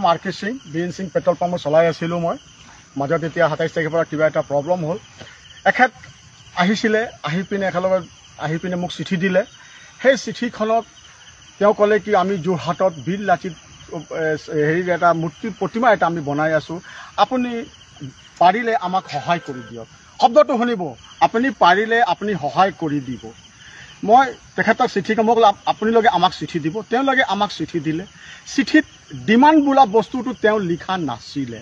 market Singh Biren Singh petrol pump চলাই আছিলোঁ মই মাজত এতিয়া 27 তাৰিখৰ পৰা কিবা এটা প্ৰব্লেম হ'ল এখেত আহিছিলে আহি পিনে মোক চিঠি দিলে সেই চিঠিখনত তেওঁ ক'লে কি আমি যোৰহাটত বীৰ লাচিত হেৰি এটা মূৰ্তি প্ৰতিমা এটা আমি বনাই আছোঁ আপুনি পাৰিলে আমাক সহায় কৰি দিয়ক শব্দটো শুনিব আপুনি পাৰিলে আপুনি সহায় কৰি দিব মই তেখেতক চিঠিখন মোক আপোনালোকে আমাক চিঠি দিব তেওঁলোকে আমাক চিঠি দিলে চিঠিত ডিমাণ্ড বোলা বস্তুটো তেওঁ লিখা নাছিলে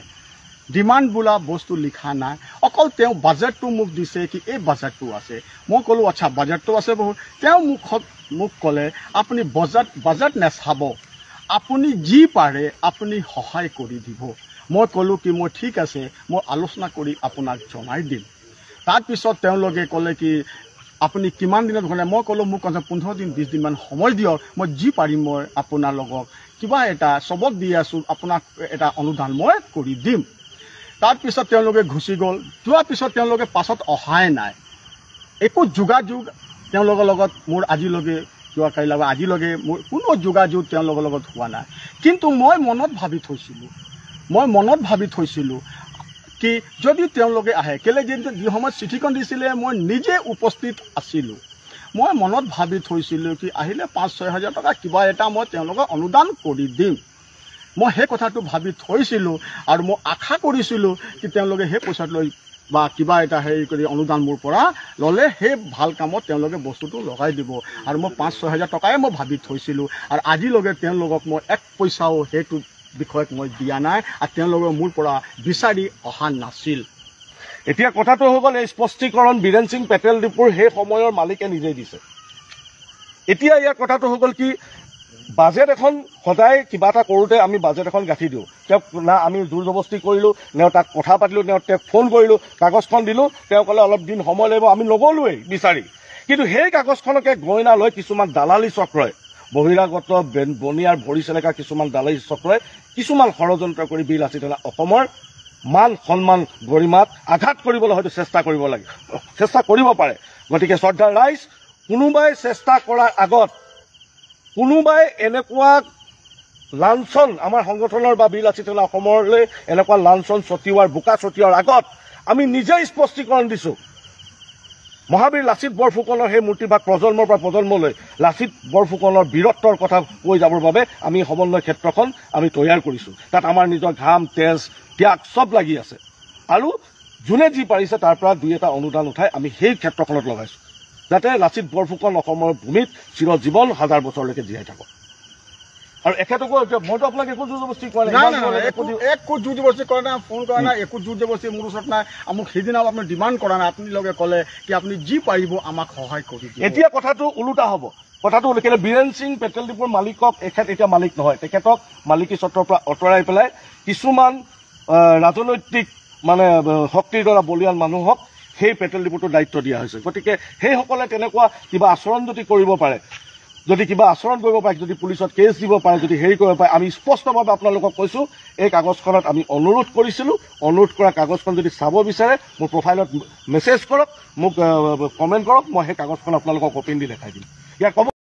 ডিমাণ্ড বোলা বস্তু লিখা নাই অকল তেওঁ বাজেটটো মোক দিছে কি এই বাজেটটো আছে মই ক'লোঁ আচ্ছা বাজেটটো আছে বহুত তেওঁ মোক ক'লে আপুনি বাজেট নেচাব আপুনি যি পাৰে আপুনি সহায় কৰি দিব মই ক'লোঁ কি মই ঠিক আছে মই আলোচনা কৰি আপোনাক জনাই দিম তাৰপিছত তেওঁলোকে ক'লে কি আপুনি কিমান দিনত হ'লে মই ক'লোঁ মোক 15 দিন 20 দিনমান সময় দিয়ক মই যি পাৰিম মই আপোনালোকক কিবা এটা চবক দি আছোঁ আপোনাক এটা অনুদান মই কৰি দিম তাৰপিছত তেওঁলোকে ঘুচি গ'ল যোৱাৰ পিছত তেওঁলোকে পাছত অহাই নাই একো যোগাযোগ তেওঁলোকৰ লগত মোৰ আজিলৈকে যোৱাকালি লগত আজিলৈকে মোৰ কোনো যোগাযোগ তেওঁলোকৰ লগত হোৱা নাই কিন্তু মই মনত ভাবি থৈছিলোঁ কি যদি তেওঁলোকে আহে কেলে যি সময়ত চিঠিখন দিছিলে মই নিজে উপস্থিত আছিলোঁ মই মনত ভাবি থৈছিলোঁ কি আহিলে 5-6 হাজাৰ টকা কিবা এটা মই তেওঁলোকক অনুদান কৰি দিম মই সেই কথাটো ভাবি থৈছিলোঁ আৰু মই আশা কৰিছিলোঁ কি তেওঁলোকে সেই পইচাটো লৈ বা কিবা এটা হেৰি কৰি অনুদান মোৰ পৰা ল'লে সেই ভাল কামত তেওঁলোকে বস্তুটো লগাই দিব আৰু মই 5-6 হাজাৰ টকাই মই ভাবি থৈছিলোঁ আৰু আজিলৈকে তেওঁলোকক মই এক পইচাও সেইটো বিষয়ত মই দিয়া নাই আৰু তেওঁলোকে মোৰ পৰা বিচাৰি অহা নাছিল এতিয়া কথাটো হৈ গ'ল এই স্পষ্টীকৰণ বীৰেন সিং পেটেল ডিপুৰ সেই সময়ৰ মালিকে নিজেই দিছে এতিয়া ইয়াৰ কথাটো হৈ গ'ল কি বাজেট এখন সদায় কিবা এটা কৰোঁতে আমি বাজেট এখন গাঁঠি দিওঁ তেওঁক না আমি জোৰ জবস্তি কৰিলোঁ নে তাক কথা পাতিলোঁ নে তেওঁক ফোন কৰিলোঁ কাগজখন দিলোঁ তেওঁ ক'লে অলপ দিন সময় লাগিব আমি নগ'লোৱেই বিচাৰি কিন্তু সেই কাগজখনকে গইনা লৈ কিছুমান দালালি চক্ৰই বহিৰাগত বনিয়াৰ ভৰি চেলেকা কিছুমান দালালি চক্ৰই কিছুমান ষড়যন্ত্ৰ কৰি বীৰ লাচিত অসমৰ মান সন্মান গৰিমাত আঘাত কৰিবলৈ হয়তো চেষ্টা কৰিব পাৰে গতিকে শ্ৰদ্ধাৰ ৰাইজ কোনোবাই চেষ্টা কৰাৰ আগত কোনোবাই এনেকুৱা লাঞ্চন আমাৰ সংগঠনৰ বা বীৰ লাচিত অসমলৈ এনেকুৱা লাঞ্চন ছটিওৱাৰ বোকা ছটিওৱাৰ আগত আমি নিজেই স্পষ্টীকৰণ দিছোঁ মহাবীৰ লাচিত বৰফুকনৰ সেই মূৰ্তিভাগ প্ৰজন্মৰ পৰা প্ৰজন্মলৈ লাচিত বৰফুকনৰ বীৰত্বৰ কথা কৈ যাবৰ বাবে আমি সমন্বয় ক্ষেত্ৰখন আমি তৈয়াৰ কৰিছোঁ তাত আমাৰ নিজৰ ঘাম তেজ ত্যাগ চব লাগি আছে আৰু যোনে যি পাৰিছে তাৰ পৰা 2-এটা অনুদান উঠাই আমি সেই ক্ষেত্ৰখনত লগাইছোঁ যাতে লাচিত বৰফুকন অসমৰ ভূমিত চিৰজীৱন 1000 বছৰলৈকে জীয়াই থাকক আৰু এখেতকো মইতো আপোনাক একো জোৰ জবস্তি কৰা নাই একো জোৰ জবস্তি কৰা নাই ফোন কৰা নাই একো জোৰ জবস্তি মোৰ ওচৰত নাই মোক সেইদিনাও আপুনি ডিমাণ্ড কৰা নাই আপোনালোকে ক'লে কি আপুনি যি পাৰিব আমাক সহায় কৰি দিব এতিয়া কথাটো ওলোটা হ'ব কথাটো কেলে বীৰেন সিং পেটেল ডিপুৰ মালিকক এখেত এতিয়া মালিক নহয় তেখেতক মালিকী স্বত্বৰ পৰা আঁতৰাই পেলাই কিছুমান ৰাজনৈতিক মানে শক্তিৰ দ্বাৰা বলিয়ান মানুহক সেই পেটেল ডিপুটোৰ দায়িত্ব দিয়া হৈছে গতিকে সেইসকলে তেনেকুৱা কিবা আচৰণ যদি কৰিব পাৰে যদি পুলিচত কেছ দিব পাৰে যদি হেৰি কৰিব পাৰে আমি স্পষ্টভাৱে আপোনালোকক কৈছোঁ এই কাগজখনত আমি অনুৰোধ কৰিছিলোঁ অনুৰোধ কৰা কাগজখন যদি চাব বিচাৰে মোৰ প্ৰফাইলত মেছেজ কৰক মোক কমেণ্ট কৰক মই সেই কাগজখন আপোনালোকক কপি দি দেখাই দিম ইয়াক